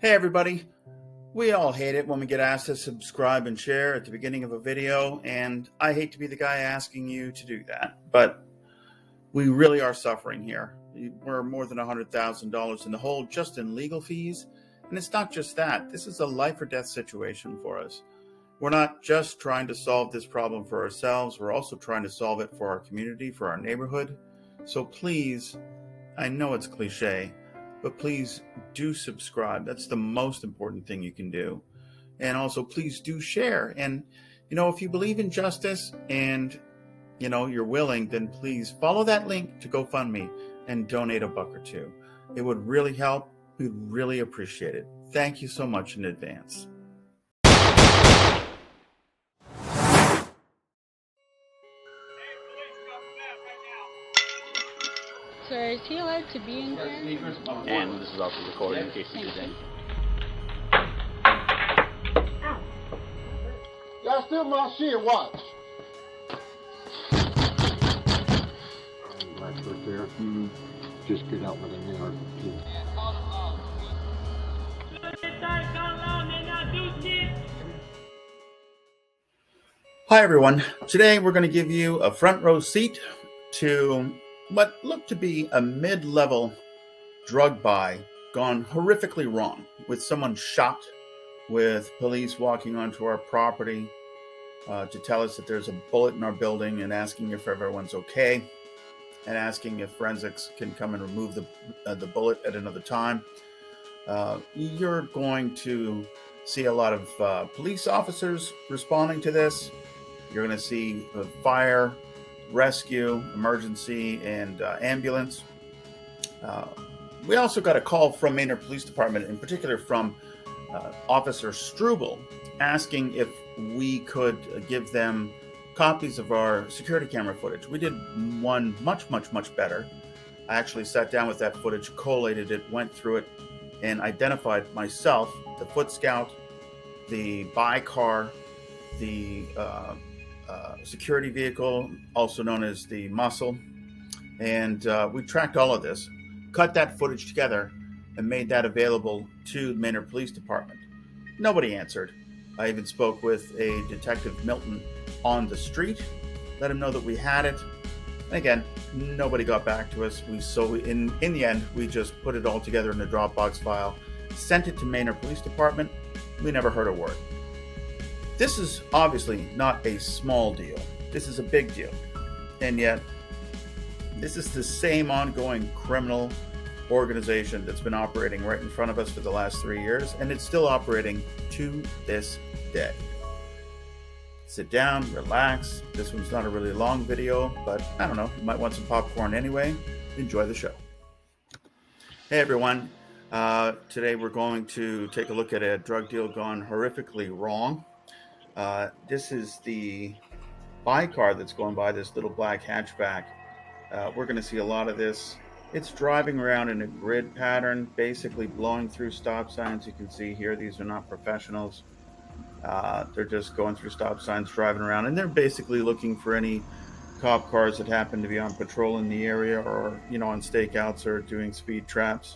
Hey everybody, we all hate it when we get asked to subscribe and share at the beginning of a video, and I hate to be the guy asking you to do that, but we really are suffering here. We're more than $100,000 in the hole just in legal fees, and it's not just that. This is a life or death situation for us. We're not just trying to solve this problem for ourselves, we're also trying to solve it for our community, for our neighborhood. So please, I know it's cliche, but please do subscribe. That's the most important thing you can do. And also please do share. And, if you believe in justice and, you're willing, then please follow that link to GoFundMe and donate $1 or $2. It would really help. We'd really appreciate it. Thank you so much in advance. Sir, is he allowed to be in here? And this is also recorded in case you need anything. Y'all still my shit, watch. Right there. Just get out with an AR-15. Hi everyone. Today we're going to give you a front row seat to what looked to be a mid-level drug buy gone horrifically wrong, with someone shot, with police walking onto our property to tell us that there's a bullet in our building and asking if everyone's okay, and asking if forensics can come and remove the bullet at another time. You're going to see a lot of police officers responding to this. You're going to see fire, rescue, emergency, and ambulance. We also got a call from Manor Police Department, in particular from Officer Struble, asking if we could give them copies of our security camera footage. We did one much better. I actually sat down with that footage, collated it, went through it, and identified myself, the foot scout, the buy car, the security vehicle, also known as the muscle. And we tracked all of this, cut that footage together, and made that available to the Manor Police Department. Nobody answered. I even spoke with a Detective Milton on the street, let him know that we had it. And again, nobody got back to us. In the end, we just put it all together in a Dropbox file, sent it to Manor Police Department. We never heard a word. This is obviously not a small deal. This is a big deal. And yet, this is the same ongoing criminal organization that's been operating right in front of us for the last 3 years, and it's still operating to this day. Sit down, relax. This one's not a really long video, but I don't know, you might want some popcorn anyway. Enjoy the show. Hey everyone. Today we're going to take a look at a drug deal gone horrifically wrong. This is the buy car that's going by, this little black hatchback. We're going to see a lot of this. It's driving around in a grid pattern, basically blowing through stop signs. You can see here, these are not professionals. They're just going through stop signs, driving around, and they're basically looking for any cop cars that happen to be on patrol in the area, or, on stakeouts or doing speed traps.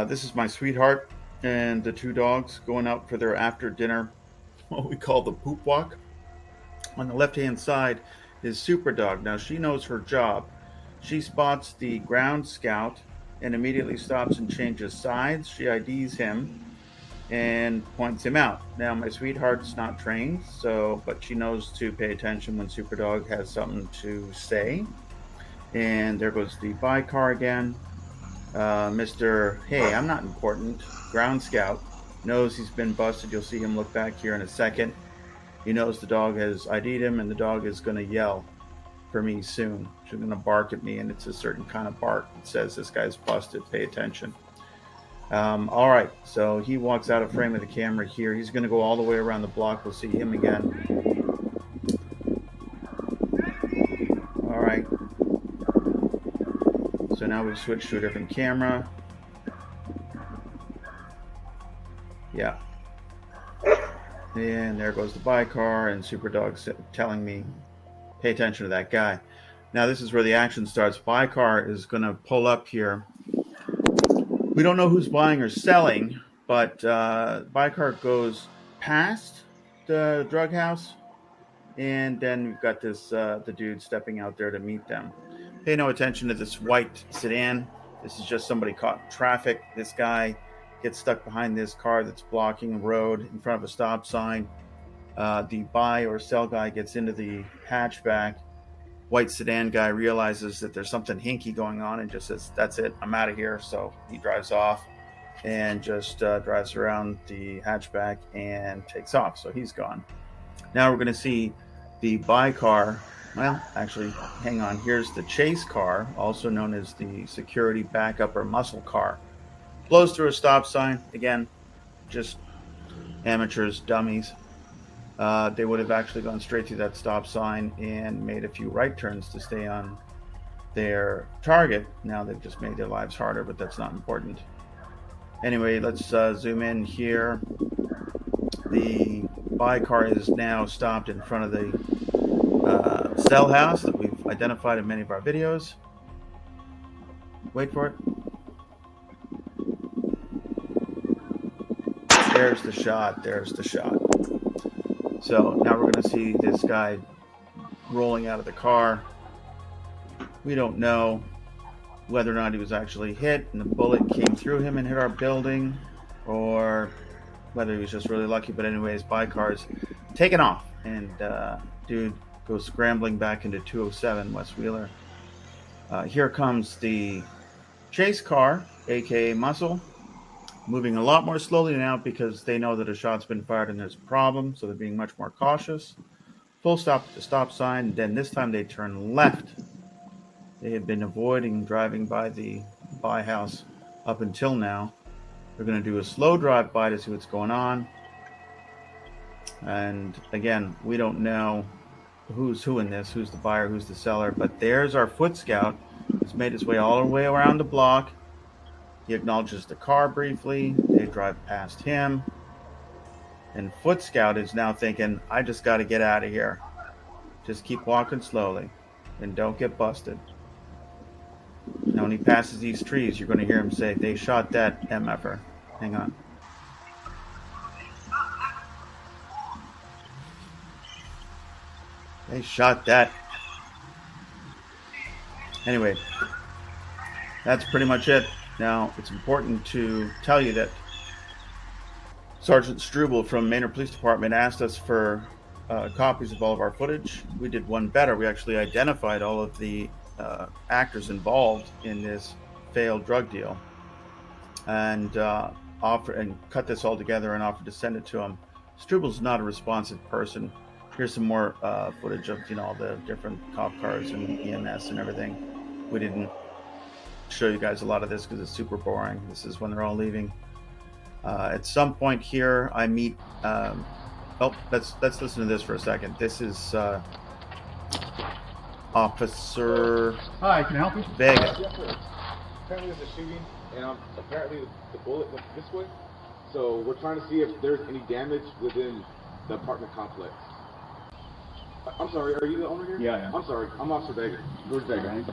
This is my sweetheart and the 2 dogs going out for their after dinner, what we call the poop walk. On the left-hand side is Super Dog. Now, she knows her job. She spots the ground scout and immediately stops and changes sides. She IDs him and points him out. Now, my sweetheart's not trained, but she knows to pay attention when Super Dog has something to say. And there goes the buy car again. Mr. Hey, I'm not important, ground scout, knows he's been busted. You'll see him look back here in a second. He knows the dog has ID'd him, and the dog is going to yell for me soon. She's going to bark at me, and it's a certain kind of bark. It says, this guy's busted, pay attention. All right, so he walks out of frame of the camera here. He's going to go all the way around the block. We'll see him again. All right. So now we've switched to a different camera. Yeah. And there goes the buy car, and Super Dog's telling me, pay attention to that guy. Now this is where the action starts. Buy car is going to pull up here. We don't know who's buying or selling, But bike car goes past the drug house, and then we've got this the dude stepping out there to meet them. Pay no attention to this white sedan. This is just somebody caught in traffic. This guy gets stuck behind this car that's blocking a road in front of a stop sign. The buy or sell guy gets into the hatchback. White sedan guy realizes that there's something hinky going on and just says, "That's it, I'm out of here." So he drives off and just drives around the hatchback and takes off. So he's gone. Now we're going to see the buy car. Well, actually, hang on. Here's the chase car, also known as the security backup or muscle car. Blows through a stop sign. Again, just amateurs, dummies. They would have actually gone straight through that stop sign and made a few right turns to stay on their target. Now they've just made their lives harder, but that's not important. Anyway, let's zoom in here. The buy car is now stopped in front of the cell house that we've identified in many of our videos. Wait for it. There's the shot. There's the shot. So now we're going to see this guy rolling out of the car. We don't know whether or not he was actually hit and the bullet came through him and hit our building, or whether he was just really lucky. But anyways, buy car's taken off, and dude goes scrambling back into 207 West Wheeler. Here comes the chase car, aka Muscle, moving a lot more slowly now because they know that a shot's been fired and there's a problem, so they're being much more cautious. Full stop at the stop sign, and then this time they turn left. They have been avoiding driving by the buy house up until now. They're going to do a slow drive by to see what's going on. And again, we don't know who's who in this, who's the buyer, who's the seller, but there's our foot scout. He's made his way all the way around the block. He acknowledges the car briefly. They drive past him. And foot scout is now thinking, I just got to get out of here. Just keep walking slowly and don't get busted. Now, when he passes these trees, you're going to hear him say, "They shot that MFer." Hang on. They shot that. Anyway, that's pretty much it. Now, it's important to tell you that Sergeant Struble from Manor Police Department asked us for copies of all of our footage. We did one better. We actually identified all of the actors involved in this failed drug deal, and cut this all together and offered to send it to him. Struble's not a responsive person. Here's some more footage of all the different cop cars and EMS and everything. We didn't show you guys a lot of this because it's super boring. This is when they're all leaving. At some point here, I meet. Let's listen to this for a second. This is Officer. Hi, can I help you? Vega. Yes, sir. Apparently there's a shooting, and apparently the bullet went this way. So we're trying to see if there's any damage within the apartment complex. I'm sorry, are you the owner here? Yeah, I am. I'm sorry, I'm Officer Vega. George Vega.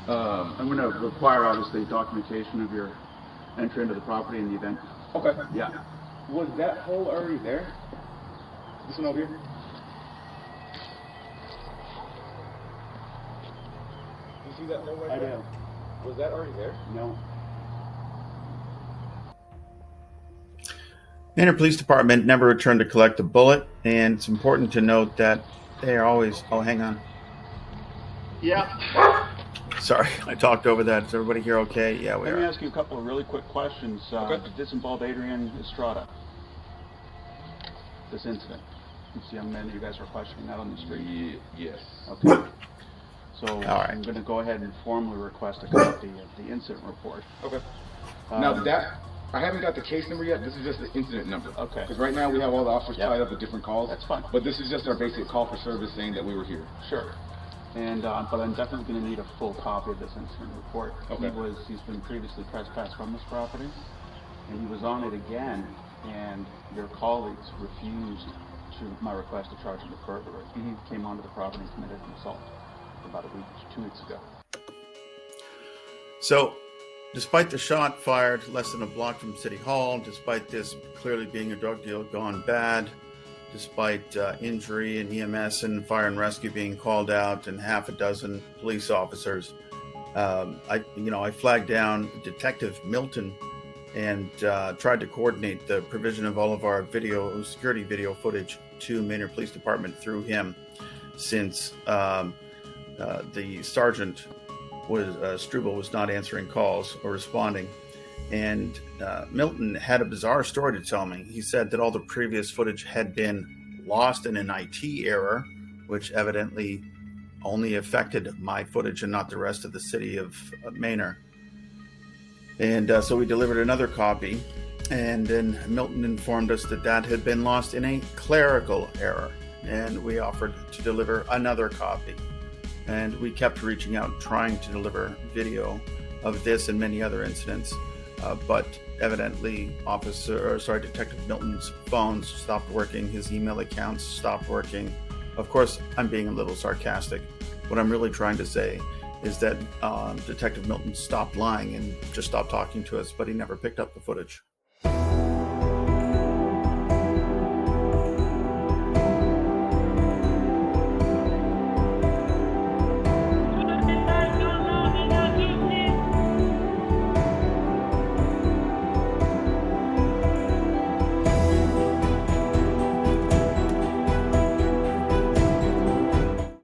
I'm going to require, obviously, documentation of your entry into the property in the event. Okay. Yeah. Was that hole already there? This one over here? You see that hole right I there? do. Was that already there? No. Manor Police Department never returned to collect the bullet, and it's important to note that they are always. Oh, hang on. Yeah. Sorry, I talked over that. Is everybody here okay? Yeah, we Let me are. ask you a couple of really quick questions. Okay. Did this involve Adrian Estrada? This incident? This young man that you guys were questioning out on the street? Yes. Okay. So All right. I'm going to go ahead and formally request a copy of the incident report. Okay. Now I haven't got the case number yet. This is just the incident number. Okay. Because right now we have all the officers Yep. tied up with different calls. That's fine. But this is just our basic call for service saying that we were here. Sure. And but I'm definitely going to need a full copy of this incident report. Okay. He's been previously trespassed from this property, and he was on it again. And your colleagues refused to my request to charge him with burglary. Came onto the property and committed an assault about 2 weeks ago. So, Despite the shot fired less than a block from City Hall, despite this clearly being a drug deal gone bad, despite injury and EMS and fire and rescue being called out and half a dozen police officers, I flagged down Detective Milton and tried to coordinate the provision of all of our security video footage to Manor Police Department through him, since the sergeant Struble was not answering calls or responding. And Milton had a bizarre story to tell me. He said that all the previous footage had been lost in an IT error, which evidently only affected my footage and not the rest of the city of Manor. And so we delivered another copy, and then Milton informed us that that had been lost in a clerical error, and we offered to deliver another copy. And we kept reaching out, trying to deliver video of this and many other incidents, but evidently Detective Milton's phones stopped working, his email accounts stopped working. Of course, I'm being a little sarcastic. What I'm really trying to say is that Detective Milton stopped lying and just stopped talking to us, but he never picked up the footage.